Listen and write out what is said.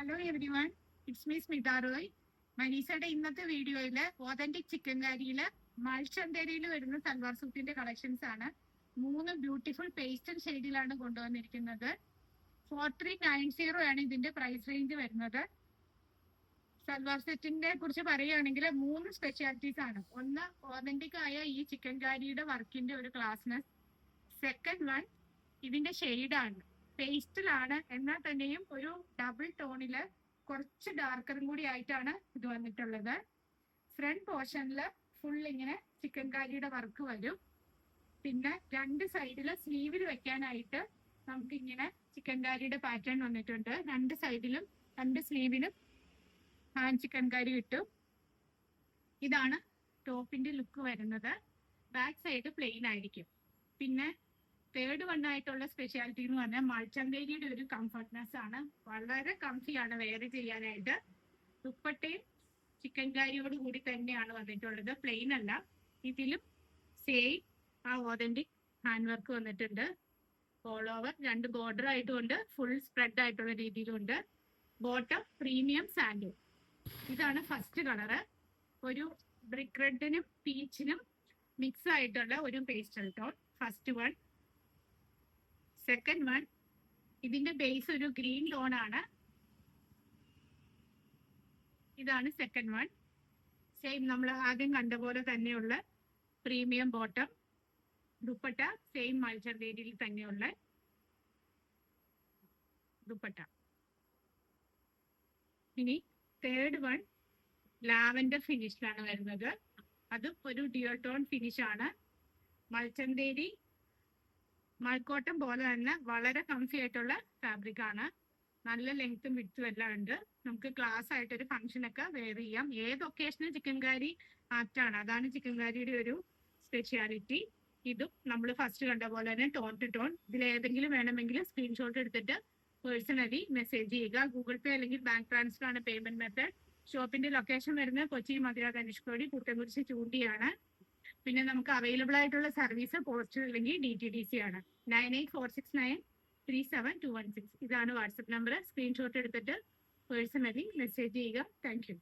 Hello everyone, it's me Smita Roy. മനീഷയുടെ ഇന്നത്തെ വീഡിയോയില് ഓതന്റിക് ചിക്കൻ കാരിയില് മൾച്ചന്തേരിയിൽ വരുന്ന സൽവാർ സൂട്ടിന്റെ കളക്ഷൻസ് ആണ്. 3 ബ്യൂട്ടിഫുൾ പേസ്റ്റൽ ഷെയ്ഡിലാണ് കൊണ്ടുവന്നിരിക്കുന്നത്. 4390 ആണ് ഇതിന്റെ പ്രൈസ് റേഞ്ച് വരുന്നത്. സൽവാർ സെറ്റിനെ കുറിച്ച് പറയുകയാണെങ്കിൽ 3 സ്പെഷ്യാലിറ്റീസ് ആണ്. ഒന്ന്, ഓതന്റിക് ആയ ഈ ചിക്കൻ കാരിയുടെ വർക്കിന്റെ ഒരു ക്ലാസ്നെസ്. സെക്കൻഡ് വൺ, ഇതിന്റെ ഷെയ്ഡാണ്, പേസ്റ്റിലാണ്, എന്നാൽ തന്നെയും ഒരു ഡബിൾ ടോണില് കുറച്ച് ഡാർക്കറും കൂടി ആയിട്ടാണ് ഇത് വന്നിട്ടുള്ളത്. ഫ്രണ്ട് പോർഷനില് ഫുൾ ഇങ്ങനെ ചിക്കൻ കാരിയുടെ വർക്ക് വരും. പിന്നെ 2 സൈഡില് സ്ലീവിൽ വെക്കാനായിട്ട് നമുക്ക് ഇങ്ങനെ ചിക്കൻ കാരിയുടെ പാറ്റേൺ വന്നിട്ടുണ്ട്. 2 സൈഡിലും 2 സ്ലീവിലും ഹാൻഡ് ചിക്കൻ കാരി കിട്ടും. ഇതാണ് ടോപ്പിന്റെ ലുക്ക് വരുന്നത്. ബാക്ക് സൈഡ് പ്ലെയിൻ ആയിരിക്കും. പിന്നെ തേർഡ് വൺ ആയിട്ടുള്ള സ്പെഷ്യാലിറ്റി എന്ന് പറഞ്ഞാൽ മൾച്ചന്തേരിയുടെ ഒരു കംഫർട്ട്നെസ് ആണ്. വളരെ കംഫിയാണ് വെയർ ചെയ്യാനായിട്ട്. ദുപ്പട്ടയും ചിക്കൻ കാരിയോട് കൂടി തന്നെയാണ് വന്നിട്ടുള്ളത്, പ്ലെയിൻ അല്ല. ഇതിലും സെയിം ആ ഓതന്റിക് ഹാൻഡ് വർക്ക് വന്നിട്ടുണ്ട്. ഓൾ ഓവർ 2 ബോർഡർ ആയിട്ടുകൊണ്ട് ഫുൾ സ്പ്രെഡ് ആയിട്ടുള്ള രീതിയിലുണ്ട്. ബോട്ടം പ്രീമിയം സാൻഡൂൺ. ഇതാണ് ഫസ്റ്റ് കളറ്. ഒരു ബ്രിക്ക് റെഡിനും പീച്ചിനും മിക്സ് ആയിട്ടുള്ള ഒരു pastel tone, first one. Second one, ഇതിന്റെ ബേസ് ഒരു ഗ്രീൻ ടോൺ ആണ്. ഇതാണ് സെക്കൻഡ് വൺ. സെയിം നമ്മൾ ആദ്യം കണ്ട പോലെ തന്നെയുള്ള പ്രീമിയം ബോട്ടം. ദുപ്പട്ട സെയിം മൾച്ചന്തേരിയിൽ തന്നെയുള്ള ദുപ്പട്ട. ഇനി തേർഡ് വൺ ലാവൻഡർ ഫിനിഷിലാണ് വരുന്നത്. അതും ഒരു ഡ്യുവൽ ടോൺ ഫിനിഷ് ആണ്. മൾച്ചന്തേരി മൾക്കോട്ടം പോലെ തന്നെ വളരെ കംഫി ആയിട്ടുള്ള ഫാബ്രിക് ആണ്. നല്ല ലെങ്ത്തും വിഡ്ത്തും എല്ലാം ഉണ്ട്. നമുക്ക് ക്ലാസ് ആയിട്ട് ഒരു ഫംഗ്ഷനൊക്കെ വെയർ ചെയ്യാം. ഏത് ഒക്കേഷനും ചിക്കൻ കാരി ആപ്റ്റാണ്. അതാണ് ചിക്കൻ കാരിയുടെ ഒരു സ്പെഷ്യാലിറ്റി. ഇതും നമ്മൾ ഫസ്റ്റ് കണ്ട പോലെ തന്നെ ടോൺ ടു ടോൺ. ഇതിൽ ഏതെങ്കിലും വേണമെങ്കിൽ സ്ക്രീൻഷോട്ട് എടുത്തിട്ട് പേഴ്സണലി മെസ്സേജ് ചെയ്യുക. ഗൂഗിൾ പേ അല്ലെങ്കിൽ ബാങ്ക് ട്രാൻസ്ഫർ ആണ് പേയ്മെന്റ് മെത്തേഡ്. ഷോപ്പിന്റെ ലൊക്കേഷൻ വരുന്നത് കൊച്ചി, മധുര, ധനുഷ്കോടി, പുത്തൻകുരിശ്, ചൂണ്ടിയാണ്. പിന്നെ നമുക്ക് അവൈലബിൾ ആയിട്ടുള്ള സർവീസ് പോസ്റ്റൽ അല്ലെങ്കിൽ DTDC ആണ്. 9846937216. ഇതാണ് വാട്സപ്പ് നമ്പർ. സ്ക്രീൻഷോട്ട് എടുത്തിട്ട് പേഴ്സണലി മെസ്സേജ് ചെയ്യുക. Thank you.